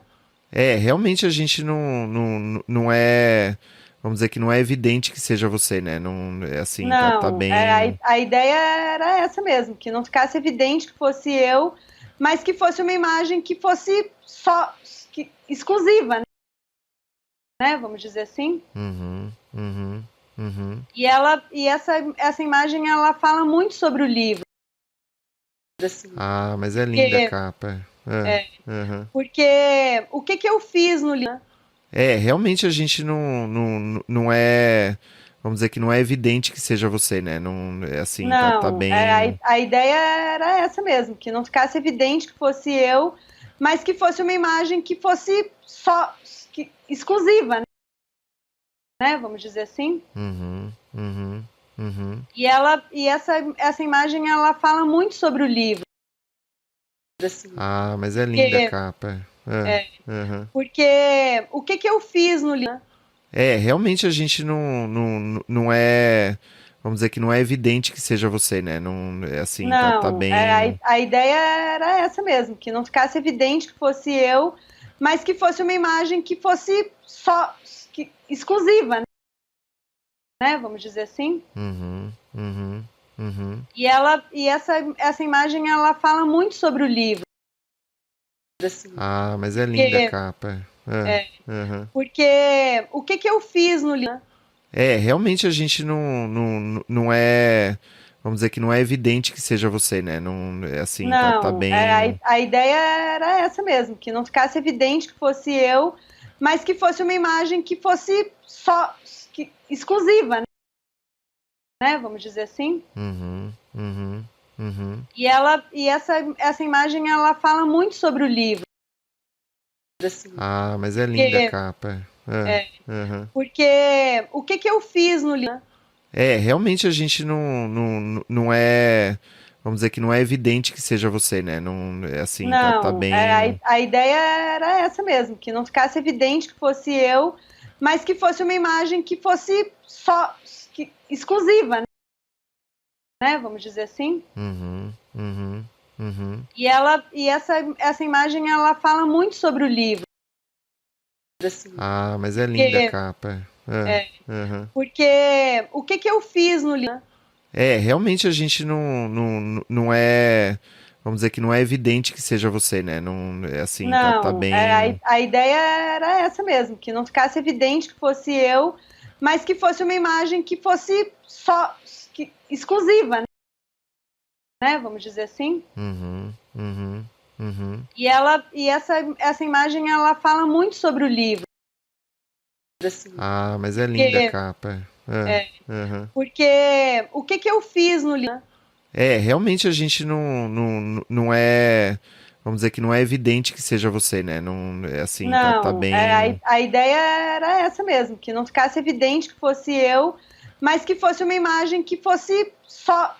Speaker 1: Realmente a gente não é, vamos dizer que não é evidente que seja você, né? Não, é assim, tá
Speaker 2: Não,
Speaker 1: bem.
Speaker 2: a ideia era essa mesmo, que não ficasse evidente que fosse eu, mas que fosse uma imagem que fosse exclusiva, né? Vamos dizer assim.
Speaker 1: Uhum, uhum, uhum.
Speaker 2: Essa imagem ela fala muito sobre o livro, assim,
Speaker 1: Ah, mas é linda a
Speaker 2: porque,
Speaker 1: capa. Aham.
Speaker 2: porque o que que eu fiz no livro?
Speaker 1: Realmente a gente não é, vamos dizer que não é evidente que seja você, né? Não, é assim, tá
Speaker 2: Não,
Speaker 1: bem.
Speaker 2: a ideia era essa mesmo, que não ficasse evidente que fosse eu, mas que fosse uma imagem que fosse exclusiva, né? Vamos dizer assim.
Speaker 1: Uhum, uhum, uhum.
Speaker 2: Essa imagem ela fala muito sobre o livro, assim,
Speaker 1: Ah, mas é linda a
Speaker 2: porque,
Speaker 1: capa. Aham.
Speaker 2: porque o que que eu fiz no livro?
Speaker 1: Realmente a gente não é, vamos dizer que não é evidente que seja você, né? Não, é assim, tá
Speaker 2: Não,
Speaker 1: bem.
Speaker 2: a ideia era essa mesmo, que não ficasse evidente que fosse eu, mas que fosse uma imagem que fosse exclusiva, né? Vamos dizer assim.
Speaker 1: Uhum, uhum, uhum.
Speaker 2: Essa imagem ela fala muito sobre o livro, assim,
Speaker 1: Ah, mas é linda a
Speaker 2: porque,
Speaker 1: capa. Aham.
Speaker 2: porque o que que eu fiz no livro?
Speaker 1: Realmente a gente não é, vamos dizer que não é evidente que seja você, né? Não, é assim, tá
Speaker 2: Não,
Speaker 1: bem.
Speaker 2: a ideia era essa mesmo, que não ficasse evidente que fosse eu, mas que fosse uma imagem que fosse exclusiva, né? Vamos dizer assim.
Speaker 1: Uhum, uhum, uhum.
Speaker 2: Essa imagem ela fala muito sobre o livro, assim,
Speaker 1: Ah, mas é linda a
Speaker 2: porque,
Speaker 1: capa. Aham.
Speaker 2: porque o que que eu fiz no livro?
Speaker 1: Realmente a gente não é, vamos dizer que não é evidente que seja você, né? Não, é assim, tá
Speaker 2: Não,
Speaker 1: bem.
Speaker 2: a ideia era essa mesmo, que não ficasse evidente que fosse eu, mas que fosse uma imagem que fosse exclusiva, né? Vamos dizer assim.
Speaker 1: Uhum, uhum, uhum.
Speaker 2: Essa imagem ela fala muito sobre o livro, assim,
Speaker 1: Ah, mas é linda a
Speaker 2: porque,
Speaker 1: capa. Aham.
Speaker 2: porque o que que eu fiz no livro?
Speaker 1: Realmente a gente não é, vamos dizer que não é evidente que seja você, né? Não, é assim, tá
Speaker 2: Não,
Speaker 1: bem.
Speaker 2: a ideia era essa mesmo, que não ficasse evidente que fosse eu, mas que fosse uma imagem que fosse exclusiva, né? Vamos dizer assim.
Speaker 1: Uhum, uhum, uhum.
Speaker 2: Essa imagem ela fala muito sobre o livro, assim,
Speaker 1: Ah, mas é linda a
Speaker 2: porque,
Speaker 1: capa. Aham.
Speaker 2: porque o que que eu fiz no livro?
Speaker 1: Realmente a gente não é, vamos dizer que não é evidente que seja você, né? Não é assim, tá
Speaker 2: Não,
Speaker 1: bem.
Speaker 2: a ideia era essa mesmo, que não ficasse evidente que fosse eu, mas que fosse uma imagem que fosse só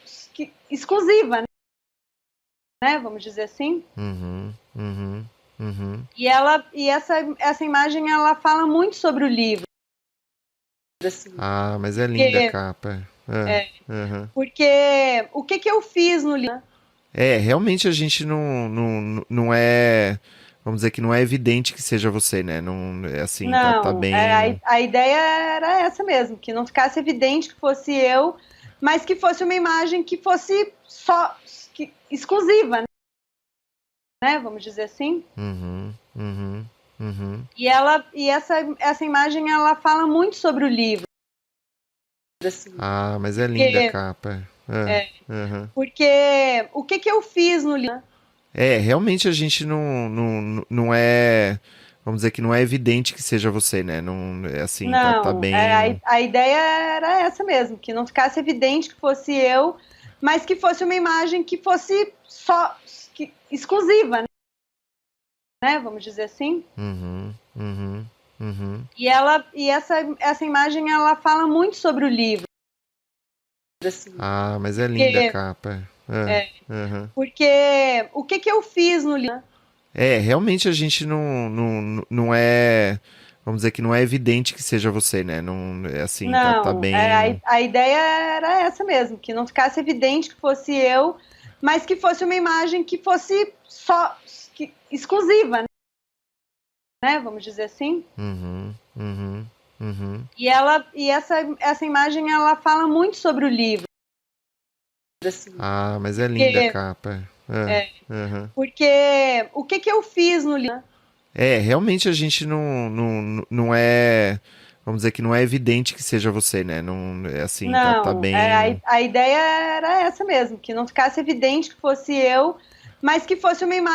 Speaker 2: exclusiva, né? Vamos dizer assim.
Speaker 1: Uhum, uhum, uhum.
Speaker 2: Essa imagem ela fala muito sobre o livro, assim,
Speaker 1: Ah, mas é linda a
Speaker 2: porque,
Speaker 1: capa. Aham.
Speaker 2: porque o que eu fiz no livro?
Speaker 1: Realmente a gente não é. Vamos dizer que não é evidente que seja você, né? Não é assim, tá
Speaker 2: Não,
Speaker 1: bem.
Speaker 2: a ideia era essa mesmo, que não ficasse evidente que fosse eu, mas que fosse uma imagem que fosse só exclusiva, né? Vamos dizer assim.
Speaker 1: Uhum, uhum, uhum.
Speaker 2: Essa imagem ela fala muito sobre o livro, assim,
Speaker 1: Ah, mas é linda a
Speaker 2: porque,
Speaker 1: capa. Aham.
Speaker 2: porque o que eu fiz no livro?
Speaker 1: Realmente a gente não é. Vamos dizer que não é evidente que seja você, né? Não é assim, tá
Speaker 2: Não,
Speaker 1: bem.
Speaker 2: a ideia era essa mesmo, que não ficasse evidente que fosse eu, mas que fosse uma imagem que fosse só exclusiva, né? Vamos dizer assim.
Speaker 1: Uhum, uhum, uhum.
Speaker 2: Essa imagem ela fala muito sobre o livro, assim,
Speaker 1: Ah, mas é linda a
Speaker 2: porque,
Speaker 1: capa. Aham.
Speaker 2: porque o que eu fiz no livro?
Speaker 1: Realmente a gente não é. Vamos dizer que não é evidente que seja você, né? Não é assim, tá
Speaker 2: Não,
Speaker 1: bem.
Speaker 2: a ideia era essa mesmo, que não ficasse evidente que fosse eu, mas que fosse uma imagem que fosse só exclusiva, né? Vamos dizer assim.
Speaker 1: Uhum, uhum, uhum.
Speaker 2: Essa imagem ela fala muito sobre o livro, assim,
Speaker 1: Ah, mas é linda a
Speaker 2: porque,
Speaker 1: capa. Aham.
Speaker 2: porque o que eu fiz no livro?
Speaker 1: Realmente a gente não é. Vamos dizer que não é evidente que seja você, né? Não é assim, tá
Speaker 2: Não,
Speaker 1: bem.
Speaker 2: a ideia era essa mesmo, que não ficasse evidente que fosse eu, mas que fosse uma imagem